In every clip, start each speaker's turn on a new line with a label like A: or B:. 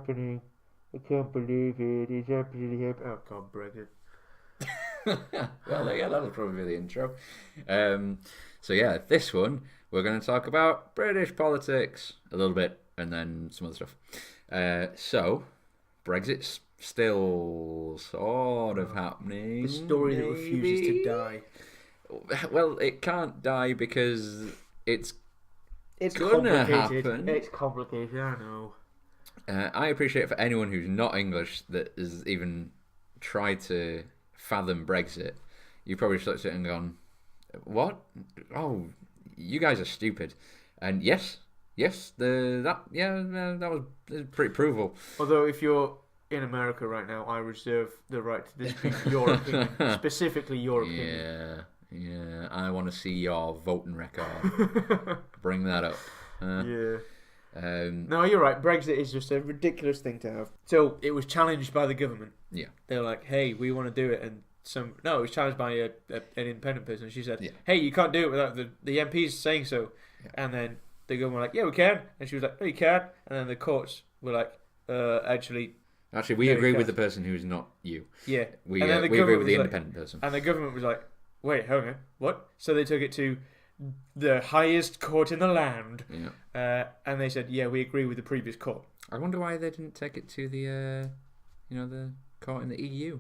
A: happening? I can't believe it. It's absolutely happening. Oh God, Brexit.
B: Well, yeah, that'll probably be the intro. So yeah, this one we're going to talk about British politics a little bit, and then some other stuff. So Brexit's still sort of happening.
A: The story that refuses to
B: maybe?
A: die.
B: Well, it can't die because it's
A: It's
B: gonna
A: complicated.
B: happen.
A: It's complicated, I know.
B: I appreciate for anyone who's not English that has even tried to fathom Brexit. You probably just looked at it and gone, "What? Oh, you guys are stupid." And yes, that was pretty provable.
A: Although, if you're in America right now, I reserve the right to dispute your opinion, specifically your opinion.
B: Yeah. I want to see your voting record. Bring that up.
A: Yeah. No, you're right. Brexit is just a ridiculous thing to have. So it was challenged by the government.
B: Yeah.
A: They were like, "Hey, we want to do it," and it was challenged by an independent person. She said,
B: Yeah.
A: "Hey, you can't do it without the MPs saying so."
B: Yeah.
A: And then the government were like, "Yeah, we can," and she was like, "No, you can't." And then the courts were like, "Actually,
B: we
A: no,
B: agree
A: you
B: with the
A: can't."
B: person who's not you.
A: Yeah.
B: We
A: And then
B: agree
A: government
B: with the
A: was
B: independent person.
A: And the government was like, "Wait, hang on, what?" So they took it to the highest court in the land.
B: Yeah.
A: And they said, "Yeah, we agree with the previous court."
B: I wonder why they didn't take it to the court in the EU.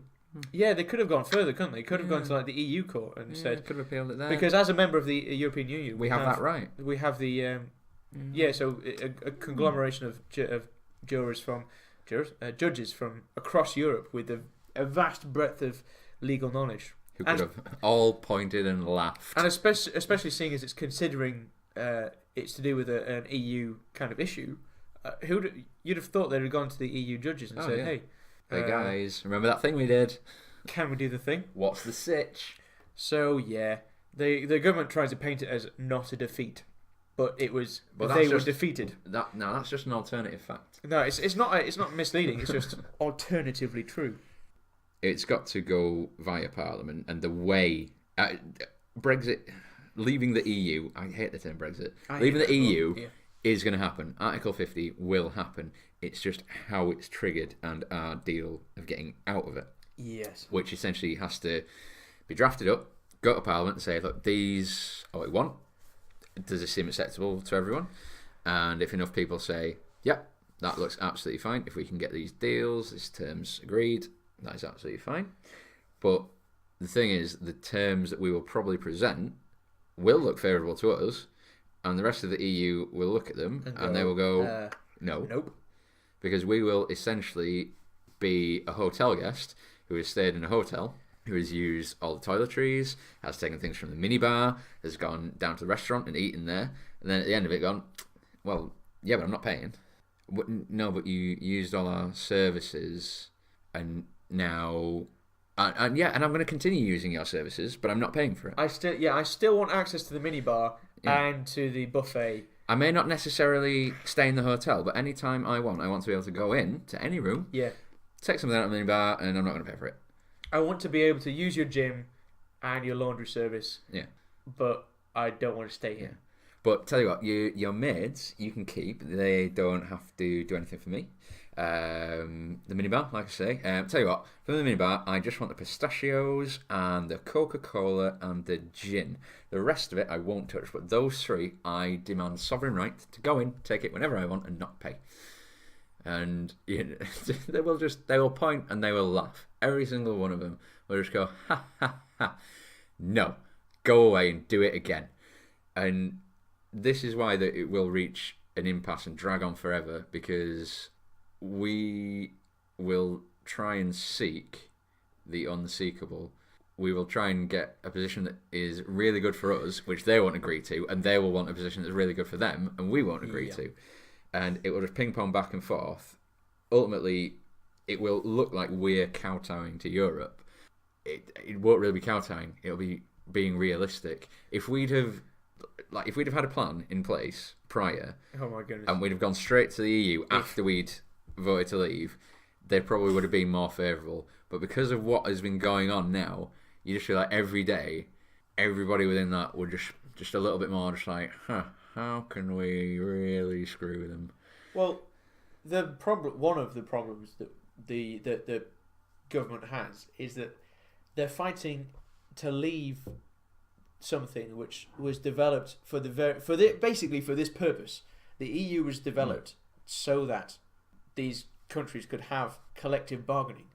A: Yeah, they could have gone further, couldn't they? Could have gone to like the EU court and said,
B: could have appealed it there.
A: because as a member of the European Union,
B: we have that right.
A: We have the so a conglomeration of judges from across Europe with a vast breadth of legal knowledge,
B: Who could have all pointed and laughed.
A: and especially seeing as it's considering it's to do with an EU kind of issue. You'd have thought they'd have gone to the EU judges and said,
B: yeah.
A: "Hey,
B: Hey guys, remember that thing we did?
A: can we do the thing?"
B: What's the sitch?
A: So yeah, the government tries to paint it as not a defeat, but it was.
B: But
A: they
B: that's
A: were
B: just-
A: defeated.
B: That's just an alternative fact.
A: No, it's not misleading. It's just alternatively true.
B: It's got to go via Parliament, and the way Brexit, leaving the EU. I hate the term Brexit. Leaving the EU is going to happen. Article 50 will happen. It's just how it's triggered and our deal of getting out of it.
A: Yes.
B: Which essentially has to be drafted up, go to Parliament and say, look, these are what we want. Does this seem acceptable to everyone? And if enough people say, yep, that looks absolutely fine. If we can get these deals, these terms agreed, that is absolutely fine. But the thing is, the terms that we will probably present will look favourable to us, and the rest of the EU will look at them and they will go, no.
A: Nope.
B: Because we will essentially be a hotel guest who has stayed in a hotel, who has used all the toiletries, has taken things from the minibar, has gone down to the restaurant and eaten there, and then at the end of it gone, well, yeah, but I'm not paying. No, but you used all our services, and now, and I'm going to continue using your services, but I'm not paying for it.
A: I still want access to the minibar and to the buffet.
B: I may not necessarily stay in the hotel, but anytime I want to be able to go in to any room, take something out of the minibar, and I'm not going to pay for it.
A: I want to be able to use your gym and your laundry service.
B: Yeah.
A: But I don't want to stay here.
B: But tell you what, your maids you can keep. They don't have to do anything for me. The minibar, like I say. Tell you what, for the minibar, I just want the pistachios and the Coca-Cola and the gin. The rest of it I won't touch, but those three I demand sovereign right to go in, take it whenever I want, and not pay. And they will point and they will laugh. Every single one of them will just go, ha ha ha. No, go away and do it again. And this is why that it will reach an impasse and drag on forever, because we will try and seek the unseekable. We will try and get a position that is really good for us, which they won't agree to, and they will want a position that's really good for them, and we won't agree to. And it will just ping pong back and forth. Ultimately, it will look like we're kowtowing to Europe. It won't really be kowtowing. It'll be being realistic. If we'd have had a plan in place prior,
A: Oh my goodness.
B: and we'd have gone straight to the EU after we'd voted to leave, they probably would have been more favourable. But because of what has been going on now, you just feel like every day, everybody within that would just a little bit more just like, how can we really screw them?
A: Well, One of the problems that the government has is that they're fighting to leave something which was developed basically for this purpose. The EU was developed so that these countries could have collective bargaining,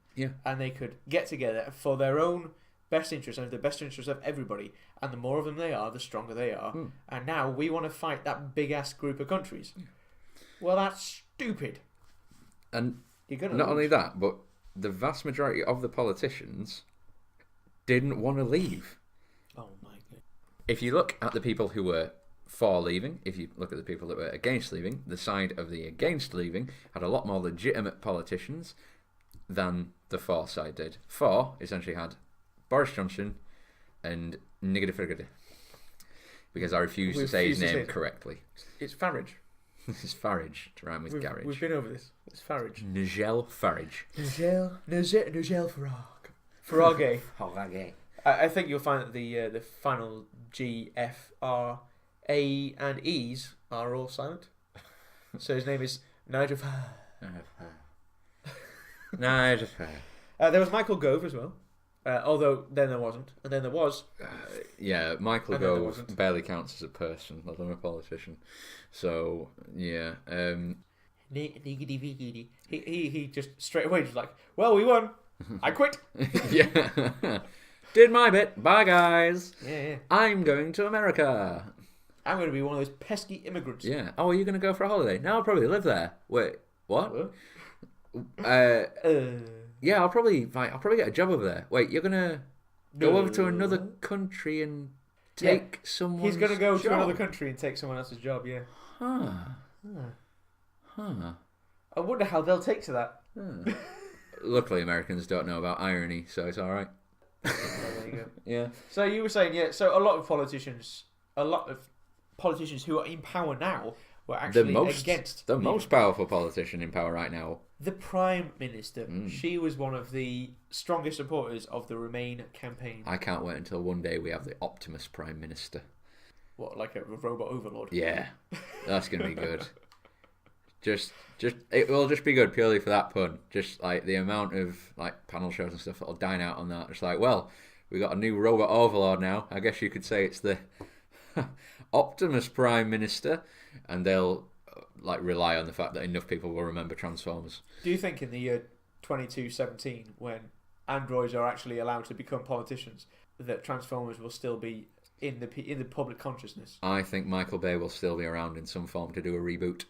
A: and they could get together for their own best interest and the best interest of everybody. And the more of them they are, the stronger they are. And now we want to fight that big ass group of countries. Well, that's stupid.
B: And
A: you're gonna
B: not
A: lose.
B: only that, but the vast majority of the politicians didn't want to leave.
A: Oh my god!
B: If you look at the people who were for leaving, if you look at the people that were against leaving, the side of the against leaving had a lot more legitimate politicians than the for side did. For essentially had Boris Johnson and Nigga Frigga, because I refuse to say his name correctly.
A: It's Farage.
B: It's Farage to rhyme with garage.
A: We've been over this. It's Farage.
B: Nigel Farage.
A: Nigel Farage.
B: Farage.
A: I think you'll find that the final G, F, R, A, and E's are all silent. So his name is Nigel Farage.
B: Nigel Farage.
A: There was Michael Gove as well. Although then there wasn't, and then there was.
B: Michael Gove barely counts as a person, let alone a politician. So yeah,
A: he just straight away just like, well, we won. I quit.
B: Yeah, did my bit. Bye guys.
A: Yeah.
B: I'm going to America.
A: I'm going to be one of those pesky immigrants.
B: Yeah. Oh, are you going to go for a holiday? No, I'll probably live there. Wait, what? Yeah, I'll probably get a job over there. Wait, you're gonna go over to another country and take someone's
A: He's gonna go
B: job?
A: to another country and take someone else's job. Yeah.
B: Huh.
A: I wonder how they'll take to that.
B: Luckily, Americans don't know about irony, so it's all right.
A: There you go.
B: Yeah.
A: So you were saying, so a lot of politicians who are in power now were actually against
B: the most powerful politician in power right now.
A: The Prime Minister. She was one of the strongest supporters of the Remain campaign.
B: I can't wait until one day we have the Optimus Prime Minister.
A: What, like a robot overlord?
B: Yeah, that's gonna be good. Just it will just be good purely for that pun. Just like the amount of like panel shows and stuff that'll dine out on that. It's like, well, we got a new robot overlord now. I guess you could say it's the Optimus Prime Minister, and they'll like rely on the fact that enough people will remember Transformers.
A: Do you think in the year 2217, when androids are actually allowed to become politicians, that Transformers will still be in the public consciousness?
B: I think Michael Bay will still be around in some form to do a reboot.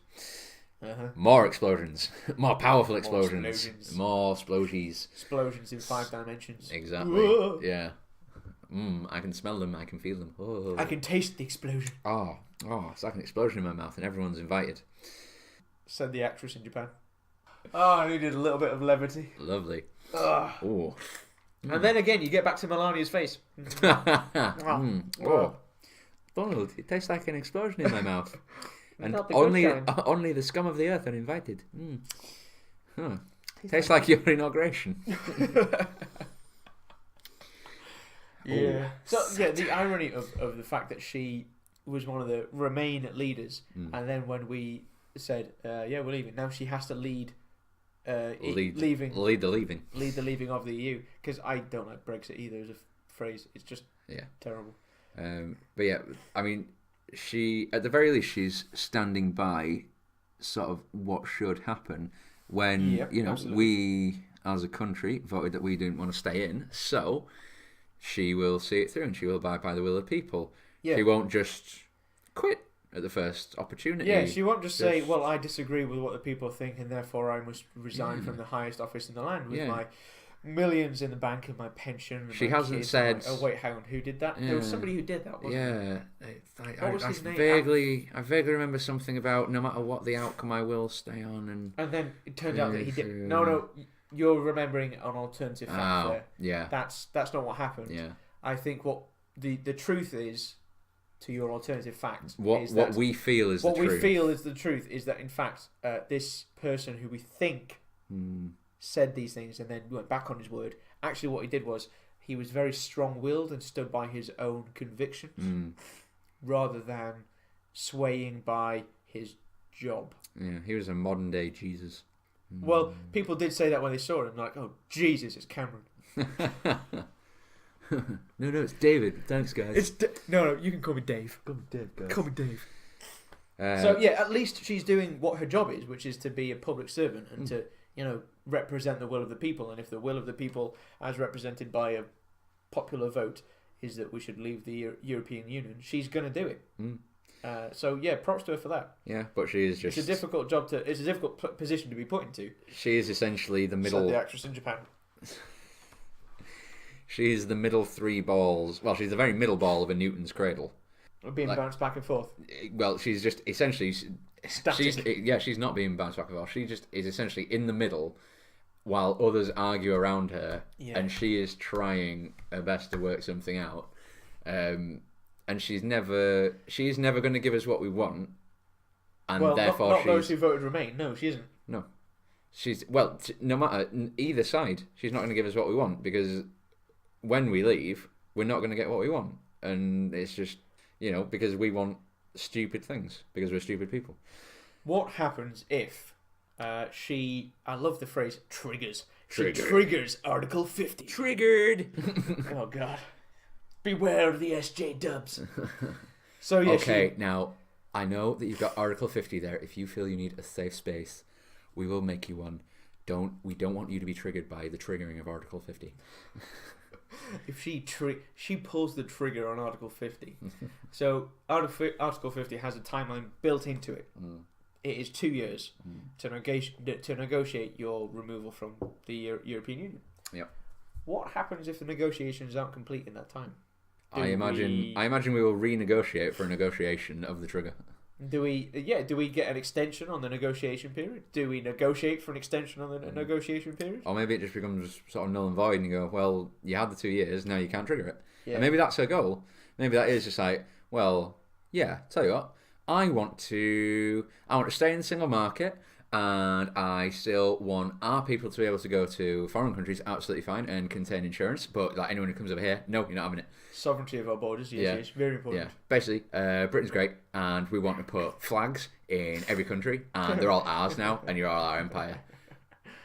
A: More
B: explosions, more powerful explosions, more splosies.
A: Explosions in 5 dimensions.
B: Exactly.
A: Whoa.
B: Yeah. I can smell them. I can feel them. Oh.
A: I can taste the explosion.
B: Oh, it's like an explosion in my mouth, and everyone's invited.
A: Said the actress in Japan. Oh, I needed a little bit of levity.
B: Lovely.
A: Oh. And then again, you get back to Melania's face.
B: Oh, Donald, it tastes like an explosion in my mouth. And only the scum of the earth are invited. Tastes like your inauguration.
A: Yeah. So the irony of the fact that she was one of the Remain leaders, and then when we said, we're leaving, now she has to lead the leaving of the EU, because I don't like Brexit either as a phrase. It's just terrible.
B: But yeah, I mean, she at the very least she's standing by sort of what should happen when absolutely. We as a country voted that we didn't want to stay in, so she will see it through and she will abide by the will of the people. She won't just quit at the first opportunity.
A: Yeah, she won't just say, well, I disagree with what the people think and therefore I must resign from the highest office in the land with my millions in the bank and my pension. And
B: she
A: my
B: hasn't
A: kids.
B: said...
A: Oh, wait, hang on, who did that? There was somebody who did that, wasn't there?
B: What was his name? I vaguely remember something about no matter what the outcome, I will stay on. And
A: then it turned out that he did... No, you're remembering an alternative fact there.
B: Yeah.
A: That's not what happened.
B: Yeah.
A: I think what the truth is, to your alternative fact,
B: what we feel is the truth.
A: What we feel is the truth is that, in fact, this person who we think said these things and then went back on his word, actually what he did was he was very strong-willed and stood by his own convictions rather than swaying by his job.
B: Yeah, he was a modern day Jesus.
A: Well, people did say that when they saw him, like, oh, Jesus, it's Cameron.
B: No, it's David. Thanks, guys.
A: No, you can call me Dave.
B: Call me Dave, guys.
A: Call me Dave. So, yeah, at least she's doing what her job is, which is to be a public servant and to, represent the will of the people. And if the will of the people, as represented by a popular vote, is that we should leave the European Union, she's going to do it. So yeah, props to her for that.
B: Yeah, but she is just...
A: It's a difficult job to... It's a difficult position to be put into.
B: She is essentially the middle...
A: Like the actress in Japan.
B: She is the middle three balls... Well, she's the very middle ball of a Newton's cradle.
A: Being bounced back and forth.
B: Well, she's just essentially... She's not being bounced back and forth. She just is essentially in the middle while others argue around her, and she is trying her best to work something out. And she's never going to give us what we want, and therefore
A: not those who voted Remain. No, she isn't.
B: No, no matter either side, she's not going to give us what we want, because when we leave, we're not going to get what we want, and it's just because we want stupid things because we're stupid people.
A: What happens if she? I love the phrase triggers. She triggers Article 50.
B: Triggered.
A: Oh God. Beware of the SJ dubs. So yeah.
B: Okay, now I know that you've got Article 50 there. If you feel you need a safe space, we will make you one. We don't want you to be triggered by the triggering of Article 50.
A: If she pulls the trigger on Article 50. So Article 50 has a timeline built into it. It is 2 years to negotiate your removal from the European Union.
B: Yep.
A: What happens if the negotiations aren't complete in that time?
B: I imagine we will renegotiate for a negotiation of the trigger.
A: Do we get an extension on the negotiation period? Do we negotiate for an extension on the negotiation period?
B: Or maybe it just becomes sort of null and void, and you go, well, you had the 2 years, now you can't trigger it.
A: Yeah.
B: And maybe that's her goal. Maybe that is just like, well, yeah, tell you what, I want to stay in the single market, and I still want our people to be able to go to foreign countries, absolutely fine, and contain insurance. But like anyone who comes over here, no, you're not having it.
A: Sovereignty of our borders, yes, very important.
B: Yeah, basically, Britain's great, and we want to put flags in every country, and they're all ours now, and you're all our empire.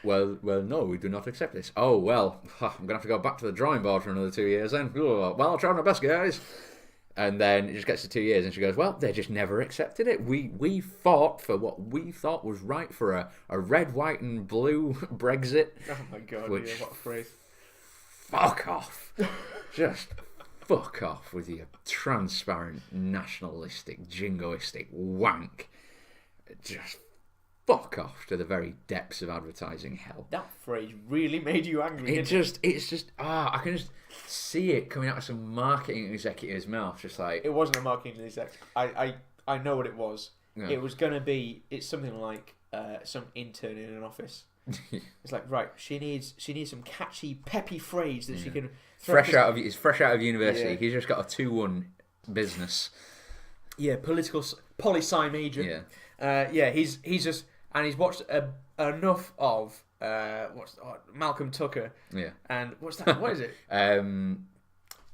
B: Well, no, we do not accept this. Oh, well, I'm going to have to go back to the drawing board for another 2 years then. Well, I'll try my best, guys. And then it just gets to 2 years, and she goes, well, they just never accepted it. We fought for what we thought was right for a red, white, and blue Brexit.
A: Oh, my God, what a phrase.
B: Fuck off. Just fuck off with your transparent, nationalistic, jingoistic wank. Just fuck off to the very depths of advertising hell.
A: That phrase really made you angry.
B: I can just see it coming out of some marketing executive's mouth, just like...
A: It wasn't a marketing exec. I know what it was. Yeah. It was going to be... It's something like some intern in an office. It's like, right, she needs some catchy, peppy phrase that she can...
B: He's fresh out of university. Yeah. He's just got a 2-1 business.
A: Yeah, poli-sci major. Yeah. He's just... And he's watched enough of Malcolm Tucker.
B: Yeah.
A: And what's that? What is it?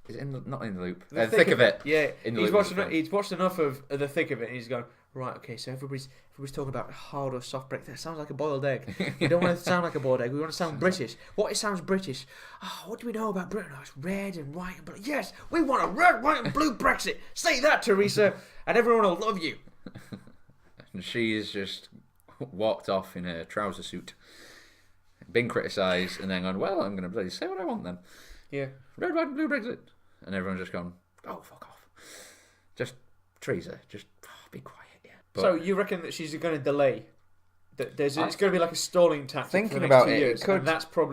B: Is it not in the loop? The thick of it.
A: Yeah. He's watched enough of the thick of it, and he's gone, right, okay, so everybody's talking about hard or soft Brexit. That sounds like a boiled egg. We don't want to sound like a boiled egg. We want to sound British. What? It sounds British. Oh, what do we know about Britain? Oh, it's red and white and blue. Yes, we want a red, white and blue Brexit. Say that, Theresa, and everyone will love you.
B: And she's just walked off in her trouser suit, been criticised, and then gone, well, I'm going to bloody say what I want then.
A: Yeah.
B: Red, white and blue Brexit. And everyone's just gone, oh, fuck off. Just, Theresa, just be quiet, yeah. But
A: so you reckon that she's going to delay? It's going to be like a stalling tactic
B: thinking
A: for the next
B: about
A: 2
B: it,
A: years,
B: could...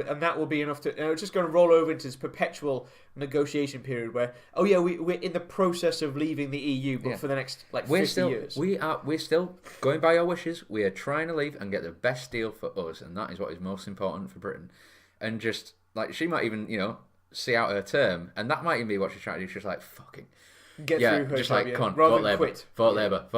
A: and that will be enough to... it's just going to roll over into this perpetual negotiation period where, oh yeah, we're in the process of leaving the EU, but for the next 50 years.
B: We're still going by our wishes. We are trying to leave and get the best deal for us, and that is what is most important for Britain. And just, like, she might even, see out her term, and that might even be what she's trying to do. She's like, fucking...
A: Get through her
B: just like, come on,
A: rather
B: vote
A: than
B: Labour,
A: quit.
B: Vote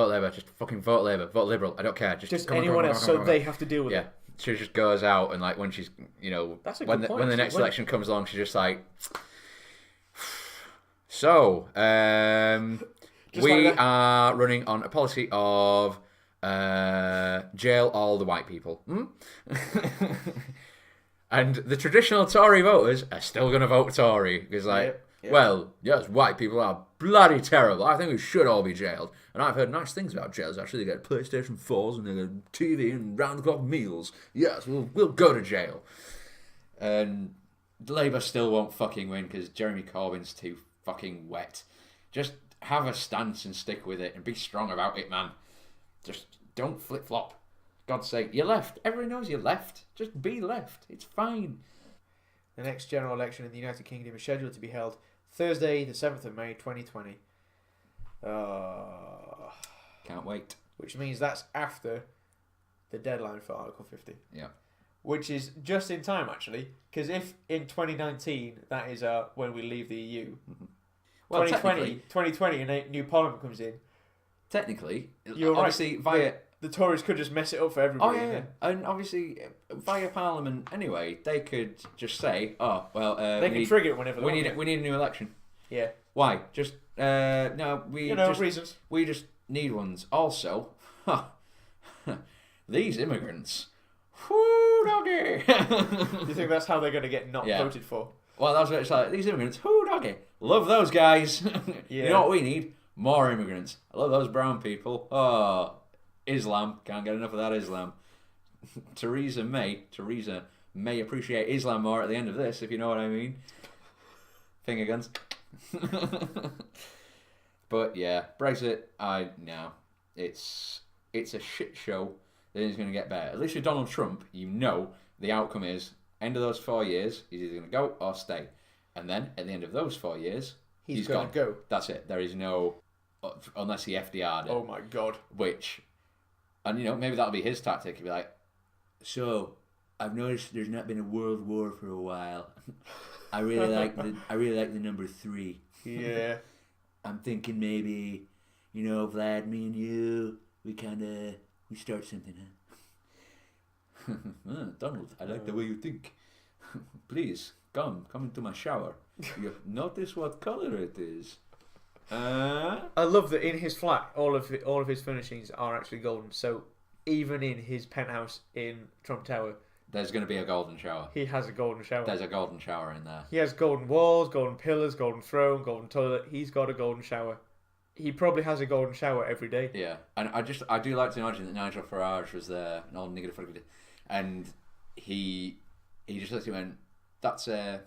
B: Labour, just fucking vote Labour, vote Liberal, I don't care. Just
A: anyone else, so they have to deal with it.
B: She just goes out, and like when she's, when the next election comes along, she's just like, so, we are running on a policy of Jail all the white people. And the traditional Tory voters are still going to vote Tory. Because, well, yes, white people are bloody terrible. I think we should all be jailed. And I've heard nice things about jails, actually. They get PlayStation 4s and they get TV and round-the-clock meals. Yes, we'll go to jail. And Labour still won't fucking win because Jeremy Corbyn's too fucking wet. Just have a stance and stick with it and be strong about it, man. Just don't flip-flop. God's sake, you're left. Everyone knows you're left. Just be left. It's fine.
A: The next general election in the United Kingdom is scheduled to be held Thursday, the 7th of May, 2020.
B: Can't wait.
A: Which means that's after the deadline for Article 50.
B: Yeah.
A: Which is just in time, actually. Because if in 2019, that is when we leave the EU,
B: Well,
A: 2020 and a new parliament comes in.
B: Technically,
A: you're
B: obviously
A: right.
B: via...
A: The Tories could just mess it up for everybody.
B: Oh, yeah. And obviously, via Parliament anyway, they could just say, oh, well...
A: they can trigger it whenever they
B: want. We need a new election.
A: Yeah.
B: Why? Just, no,
A: reasons.
B: We just need ones. Also, these immigrants... Whoo, doggy!
A: Do you think that's how they're going to get not voted for?
B: Well, that's what it's like. These immigrants, whoo, doggy. Love those guys.
A: Yeah.
B: You know what we need? More immigrants. I love those brown people. Oh... Islam, can't get enough of that Islam. Theresa may appreciate Islam more at the end of this, if you know what I mean. Finger guns. But yeah, Brexit, no. It's a shit show that is going to get better. At least with Donald Trump, you know the outcome is, end of those 4 years, he's either going to go or stay. And then, at the end of those 4 years, he's
A: going to go.
B: That's it. There is no, unless he FDR'd it.
A: Oh my God.
B: Which... And, maybe that'll be his tactic. He'll be like, so, I've noticed there's not been a world war for a while. I really like the number 3.
A: Yeah.
B: I'm thinking maybe, Vlad, me and you, we start something, huh? Donald, I like the way you think. Please, come into my shower. You notice what color it is.
A: I love that in his flat, all of his furnishings are actually golden. So even in his penthouse in Trump Tower,
B: there's going to be a golden shower.
A: He has a golden shower.
B: There's a golden shower in there.
A: He has golden walls, golden pillars, golden throne, golden toilet. He's got a golden shower. He probably has a golden shower every day.
B: Yeah, and I do like to imagine that Nigel Farage was there, an old nigger, and he just looked at him and went, that's a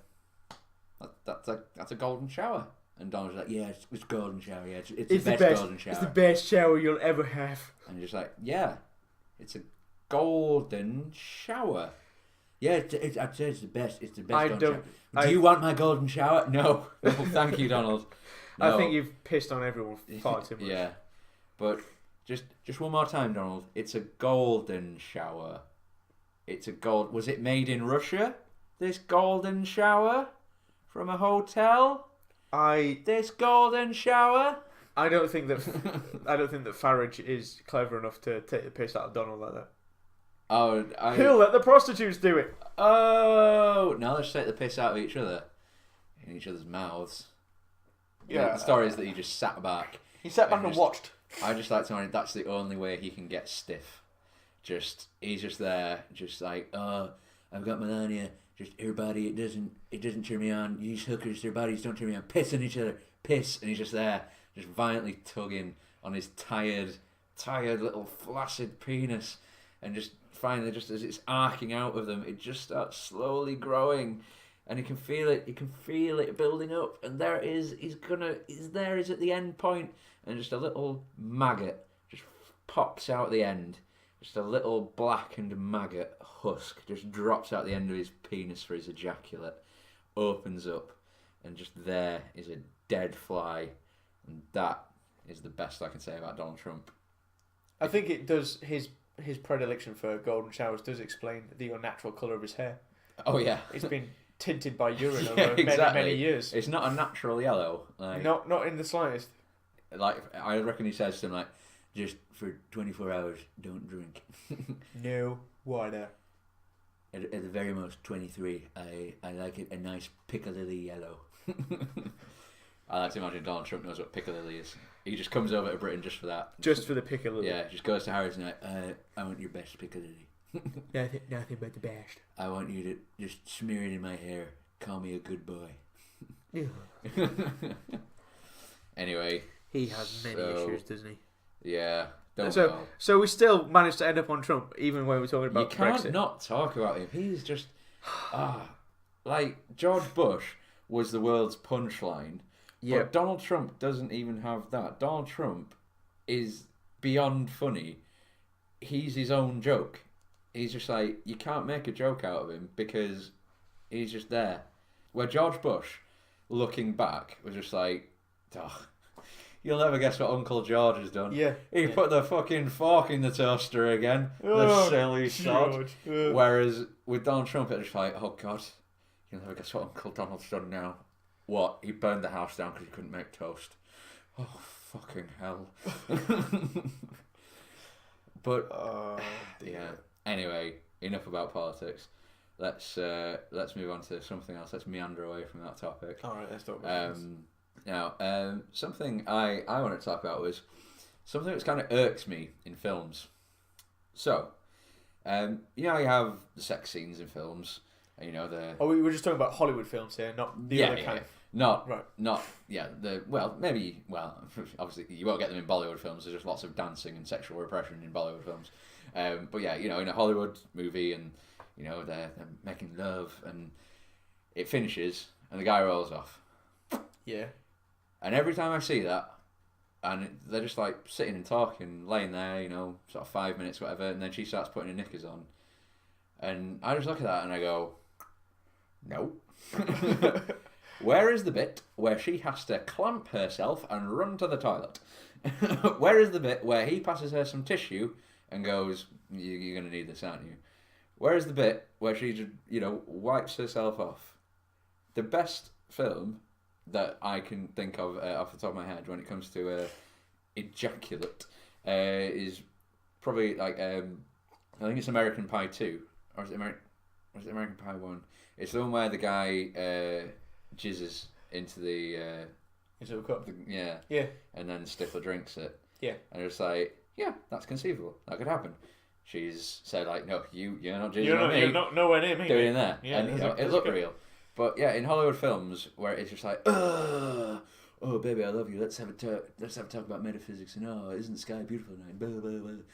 B: golden shower. And Donald's like, yeah, it's golden shower. Yeah, it's the best golden shower.
A: It's the best shower you'll ever have.
B: And you're just like, yeah, it's a golden shower. Yeah, I'd say it's the best. It's the best golden shower. Do you want my golden shower? No. Oh, thank you, Donald. No.
A: I think you've pissed on everyone far too much.
B: Yeah, but just one more time, Donald. It's a golden shower. It's a gold. Was it made in Russia? This golden shower from a hotel. This golden shower.
A: I don't think that Farage is clever enough to take the piss out of Donald like that.
B: Oh,
A: he'll let the prostitutes do it.
B: Oh, now let's take the piss out of each other in each other's mouths. Yeah, the story is that he just sat back.
A: He sat back and watched.
B: I just like to know that's the only way he can get stiff. He's just there, just like, oh, I've got Melania. Just her body, it doesn't turn me on. These hookers, their bodies don't turn me on. Piss on each other, piss, and he's just there, just violently tugging on his tired little flaccid penis, and just finally, just as it's arcing out of them, it just starts slowly growing, and he can feel it building up, and there it is. He's at the end point, and just a little maggot just pops out at the end. Just a little blackened maggot husk just drops out the end of his penis for his ejaculate, opens up, and just there is a dead fly. And that is the best I can say about Donald Trump.
A: I think it does, his predilection for golden showers does explain the unnatural colour of his hair.
B: Oh yeah.
A: It's been tinted by urine over many years.
B: It's not a natural yellow.
A: Not in the slightest.
B: Like, I reckon he says to him, like, just for 24 hours, don't drink.
A: No water.
B: At the very most, 23. I like it a nice Piccadilly yellow. I like to imagine Donald Trump knows what piccalilli is. He just comes over to Britain just for that.
A: Just for the piccalilli.
B: Yeah, just goes to Harry's and like, I want your best piccalilli.
A: Nothing but the best.
B: I want you to just smear it in my hair. Call me a good boy.
A: Yeah.
B: Anyway.
A: He has many issues, doesn't he?
B: Yeah.
A: So we still managed to end up on Trump, even when we're talking about Brexit.
B: You can't not talk about him. He's just... like, George Bush was the world's punchline. Yeah. But Donald Trump doesn't even have that. Donald Trump is beyond funny. He's his own joke. He's just like, you can't make a joke out of him because he's just there. Where George Bush, looking back, was just like, oh, you'll never guess what Uncle George has done.
A: Yeah.
B: He put the fucking fork in the toaster again. The silly sod. Whereas with Donald Trump, it's just like, oh God, you'll never guess what Uncle Donald's done now. What? He burned the house down because he couldn't make toast. Oh, fucking hell. But, yeah. Anyway, enough about politics. Let's move on to something else. Let's meander away from that topic.
A: All right, let's talk about this.
B: Now, something I wanted to talk about was something that's kind of irks me in films. So, you know, you have the sex scenes in films. And, you know,
A: we were just talking about Hollywood films here, not the other kind of... obviously you won't get them in Bollywood films. There's just lots of dancing and sexual repression in Bollywood films. But yeah, you know, in a Hollywood movie, and you know they're making love, and it finishes, and the guy rolls off. Yeah.
B: And every time I see that, and they're just like sitting and talking, laying there, you know, sort of 5 minutes, whatever, and then she starts putting her knickers on, and I just look at that and I go, no. Where is the bit where she has to clamp herself and run to the toilet? Where is the bit where he passes her some tissue and goes, you're going to need this, aren't you? Where is the bit where she just, you know, wipes herself off? The best film that I can think of off the top of my head when it comes to ejaculate is probably like, I think it's American Pie 2. Or is it American Pie 1? It's the one where the guy... jizzes into the
A: into a cup.
B: Yeah. And then Stifler drinks it.
A: Yeah.
B: And it's like, yeah, that's conceivable. That could happen. She's said like, no, you're not jizzing on me.
A: You're not nowhere near me.
B: Doing it there.
A: Yeah,
B: and you know, it looked real. But yeah, in Hollywood films where it's just like, oh baby, I love you. Let's have a talk about metaphysics, and isn't the sky beautiful tonight? Blah, blah, blah.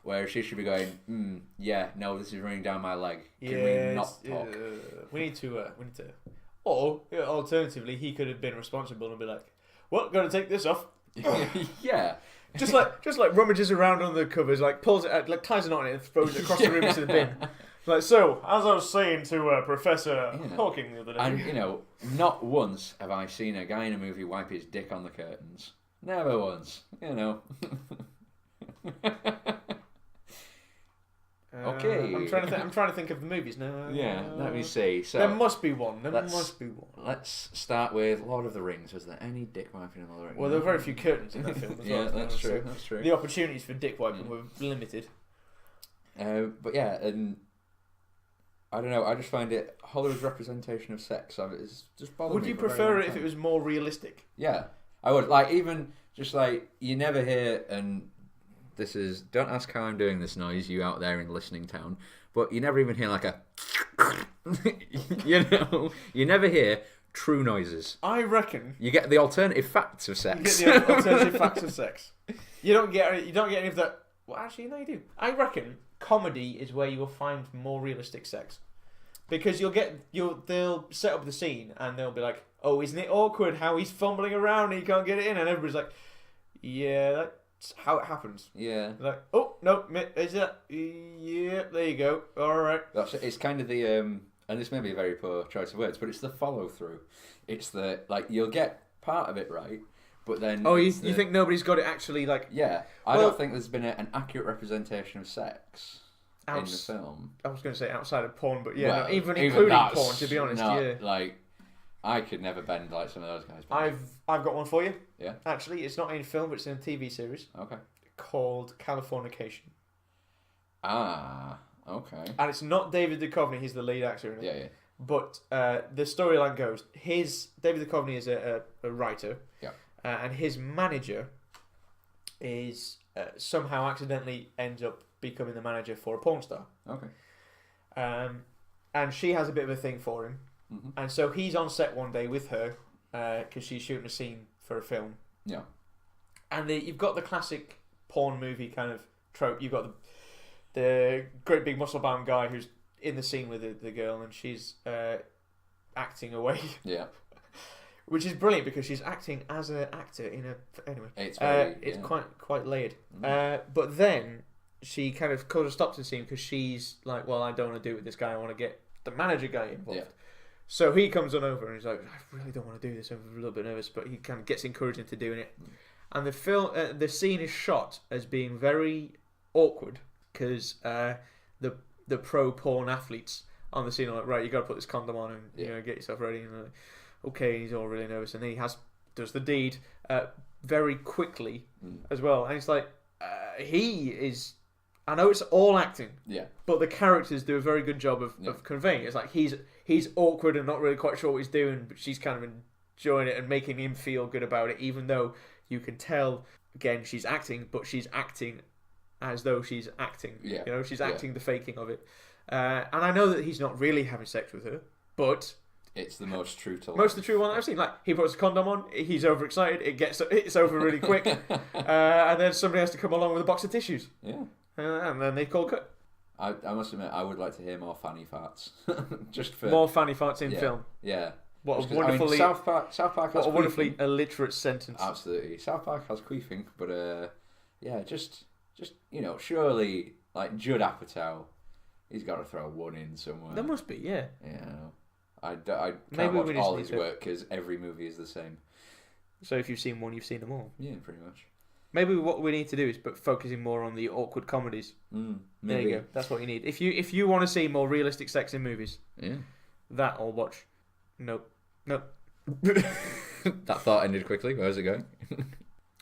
B: Where she should be going, yeah, no, this is running down my leg. Can we not talk?
A: We need to. Or, alternatively, he could have been responsible and be like, well, gotta take this off.
B: Yeah.
A: Just like rummages around on the covers, like pulls it out, like ties a knot in it and throws it across the room into the bin. Like, so, as I was saying to Professor Hawking the other day.
B: And, you know, not once have I seen a guy in a movie wipe his dick on the curtains. Never once, you know. Okay.
A: I'm trying to think of the movies now.
B: Yeah, let me see. So
A: there must be one.
B: Let's start with Lord of the Rings. Was there any dick wiping in Lord of the Rings?
A: Well, there were very few curtains in that film as well.
B: Yeah, that's true. That's true.
A: The opportunities for dick wiping were limited.
B: But yeah, and I don't know. I just find it Hollywood's representation of sex. It's just bothered me.
A: Would you prefer it if it was more realistic?
B: Yeah, I would. Like even just like you never hear and. This is, don't ask how I'm doing this noise, you out there in listening town, but you never even hear like a, you know, you never hear true noises.
A: I reckon.
B: You get the alternative facts of sex.
A: You get the alternative facts of sex. You don't get any of that. Well, actually, no, you do. I reckon comedy is where you will find more realistic sex. Because they'll set up the scene and they'll be like, oh, isn't it awkward how he's fumbling around and he can't get it in? And everybody's like, yeah, that's how it happens.
B: Yeah.
A: Like, oh, no, is that? Yeah, there you go. All right.
B: It's kind of the, and this may be a very poor choice of words, but it's the follow through. It's the, like, you'll get part of it right, but then...
A: Oh, you think nobody's got it actually, like...
B: Yeah. I don't think there's been an accurate representation of sex in the film.
A: I was going to say outside of porn, but yeah, well, even including porn, to be honest, yeah.
B: Like, I could never bend like some of those guys.
A: I've got one for you.
B: Yeah.
A: Actually, it's not in film, but it's in a TV series.
B: Okay.
A: Called Californication.
B: Ah, okay.
A: And it's not David Duchovny, he's the lead actor in it.
B: Yeah.
A: But the storyline goes: David Duchovny is a writer, and his manager is somehow accidentally ends up becoming the manager for a porn star.
B: Okay.
A: And she has a bit of a thing for him, and so he's on set one day with her because she's shooting a scene for a film.
B: Yeah.
A: And you've got the classic porn movie kind of trope. You've got the great big muscle bound guy who's in the scene with the girl, and she's acting away.
B: Yeah.
A: Which is brilliant because she's acting as an actor in a anyway. It's quite layered. But then she kind of calls a stop to the scene because she's like, "Well, I don't want to do it with this guy. I want to get the manager guy involved."
B: Yeah.
A: So he comes on over and he's like, "I really don't want to do this. I'm a little bit nervous," but he kind of gets encouraged into doing it. And the scene is shot as being very awkward because the pro porn athletes on the scene are like, "Right, you got to put this condom on and get yourself ready." And like, okay, he's all really nervous, and then he does the deed very quickly as well. And it's like he is. I know it's all acting, but the characters do a very good job of conveying it. It's like he's awkward and not really quite sure what he's doing, but she's kind of enjoying it and making him feel good about it, even though you can tell, again, she's acting, but she's acting as though she's acting.
B: Yeah.
A: You know, she's acting the faking of it. And I know that he's not really having sex with her, but
B: it's the most true to life.
A: Most of the true one that I've seen. Like, he puts a condom on, he's overexcited, it's over really quick, and then somebody has to come along with a box of tissues.
B: Yeah.
A: And then they call cut.
B: I must admit, I would like to hear more fanny farts. Just for
A: more fanny farts in film.
B: Yeah.
A: What a wonderfully
B: South Park has
A: what a wonderfully
B: queefing.
A: illiterate sentence.
B: Absolutely. South Park has queefing, but just surely like Judd Apatow, he's got to throw one in somewhere.
A: There must be, yeah.
B: Yeah. I can't watch all his work because every movie is the same.
A: So if you've seen one, you've seen them all.
B: Yeah, pretty much.
A: Maybe what we need to do is focusing more on the awkward comedies. There you go. That's what you need. If you want to see more realistic sex in movies, that or watch. Nope.
B: That thought ended quickly. Where was it going?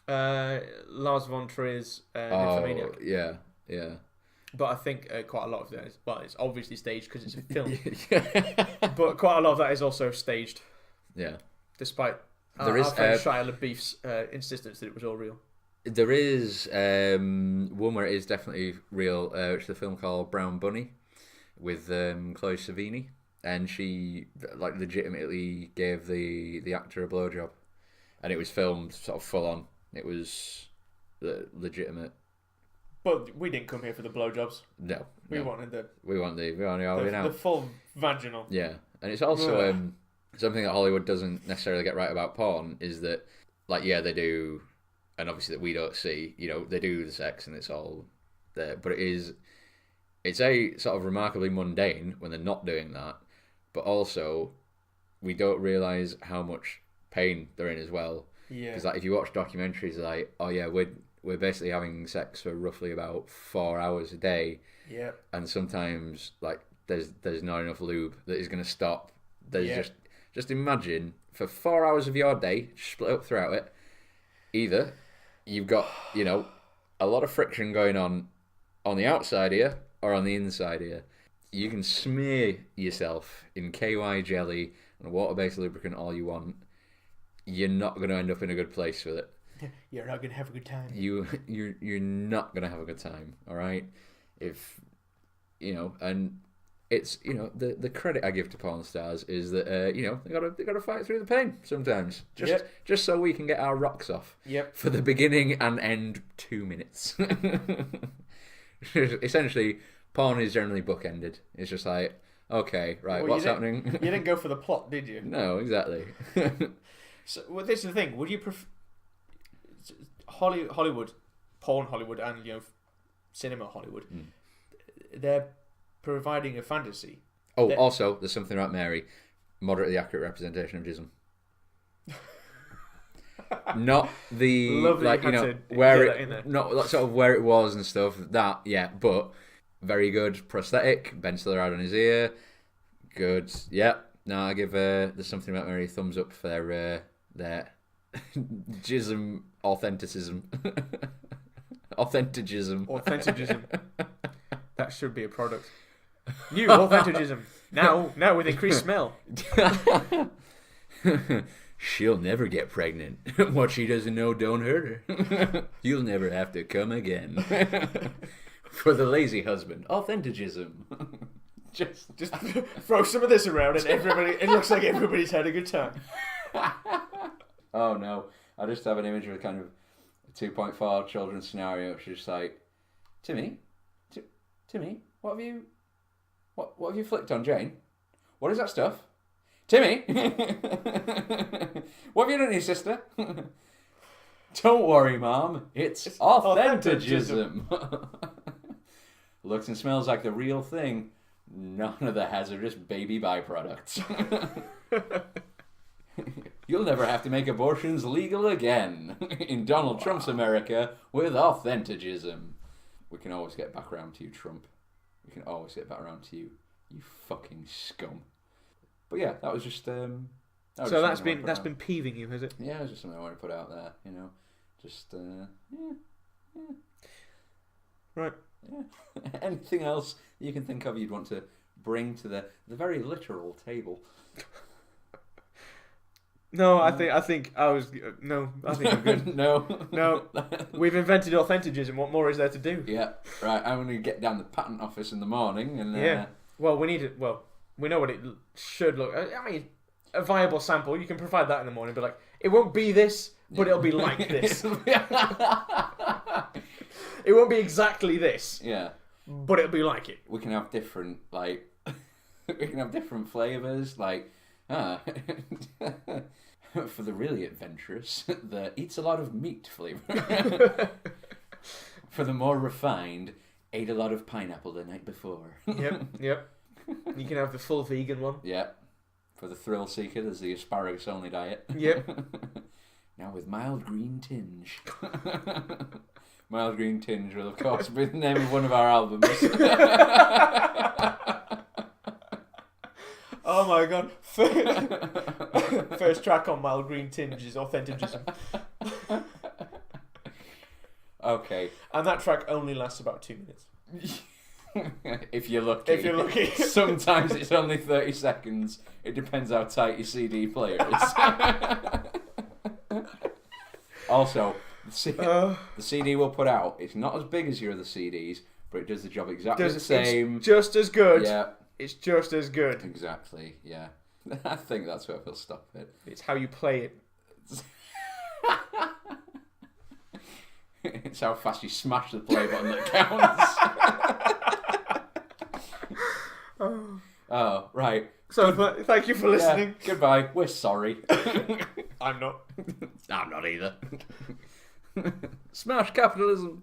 A: Lars von Trier's Nymphomaniac.
B: Yeah.
A: But I think quite a lot of that is, well, it's obviously staged because it's a film. But quite a lot of that is also staged.
B: Yeah.
A: Despite
B: there is
A: Shia LaBeouf's insistence that it was all real.
B: There is one where it is definitely real, which is a film called Brown Bunny with Chloe Sevigny, and she like legitimately gave the actor a blowjob, and it was filmed sort of full on. It was legitimate. But
A: we didn't come here for the blowjobs.
B: No,
A: we wanted the
B: full
A: vaginal.
B: Yeah, and it's also something that Hollywood doesn't necessarily get right about porn is that, like, they do. And obviously that we don't see, they do the sex and it's all there. But it's a sort of remarkably mundane when they're not doing that. But also, we don't realise how much pain they're in as well. Yeah. Because like, if you watch documentaries, like, oh yeah, we're basically having sex for roughly about 4 hours a day.
A: Yeah. And
B: sometimes like there's not enough lube that is going to stop. There's just imagine for 4 hours of your day split up throughout it. Either you've got, a lot of friction going on the outside here or on the inside here. You can smear yourself in KY jelly and water-based lubricant all you want. You're not going to end up in a good place with it.
A: You're not going to have a good time.
B: You're not going to have a good time, all right? If, and it's, the credit I give to porn stars is that, they got to fight through the pain sometimes. Just so we can get our rocks off.
A: Yep.
B: For the beginning and end 2 minutes. Essentially, porn is generally bookended. It's just like, okay, right, what's happening?
A: You didn't go for the plot, did you?
B: No, exactly.
A: So, well, this is the thing. Would you prefer Hollywood, porn Hollywood, and cinema Hollywood? They're providing a fantasy.
B: Oh, also, there's something about Mary. Moderately accurate representation of jism. Not the not sort of where it was and stuff. That but very good prosthetic. Ben Stiller had on his ear. Good. Yeah. No, I give there's something about Mary thumbs up for their jism authenticism. Authenticism.
A: That should be a product. New authenticism. Now with increased smell.
B: She'll never get pregnant. What she doesn't know don't hurt her. You'll never have to come again. For the lazy husband, authenticism.
A: Just throw some of this around and it looks like everybody's had a good time.
B: Oh no, I just have an image of a kind of 2.4 children's scenario. She's just like, Timmy, what have you flicked on Jane? What is that stuff? Timmy, what have you done to your sister? Don't worry, Mom. It's authenticism. Looks and smells like the real thing. None of the hazardous baby byproducts. You'll never have to make abortions legal again in Donald Trump's America with authenticism. We can always get back around to you, Trump. We can always get back around to you, you fucking scum. But yeah, that was just. So
A: that's been peeving you, has it?
B: Yeah, it's just something I want to put out there. You know, just yeah.
A: Right.
B: Yeah. Anything else you can think of you'd want to bring to the very literal table?
A: No, I think I'm good. No. We've invented authenticism. What more is there to do?
B: Yeah, right. I'm going to get down the patent office in the morning and.
A: Yeah. Well, we need it. Well, we know what it should look. I mean, a viable sample. You can provide that in the morning. But like, it won't be this, but it'll be like this. It won't be exactly this.
B: Yeah.
A: But it'll be like it.
B: We can have different flavors. Like, for the really adventurous, the eats a lot of meat flavor. For the more refined, ate a lot of pineapple the night before.
A: Yep. You can have the full vegan one.
B: Yep. For the thrill seeker, there's the asparagus only diet.
A: Yep.
B: Now with mild green tinge. Mild green tinge will of course be the name of one of our albums.
A: Oh my god. First track on Mild Green Tinge is Authenticism.
B: Okay.
A: And that track only lasts about 2 minutes.
B: If you're lucky. Sometimes it's only 30 seconds. It depends how tight your CD player is. Also, the CD we'll put out, it's not as big as your other CDs, but it does the job exactly the same.
A: It's just as good.
B: Yeah.
A: It's just as good.
B: Exactly, yeah. I think that's where we'll stop it.
A: It's how you play it.
B: It's how fast you smash the play button that counts. Oh, right.
A: So, thank you for listening.
B: Yeah, goodbye. We're sorry.
A: I'm not.
B: I'm not either. Smash capitalism.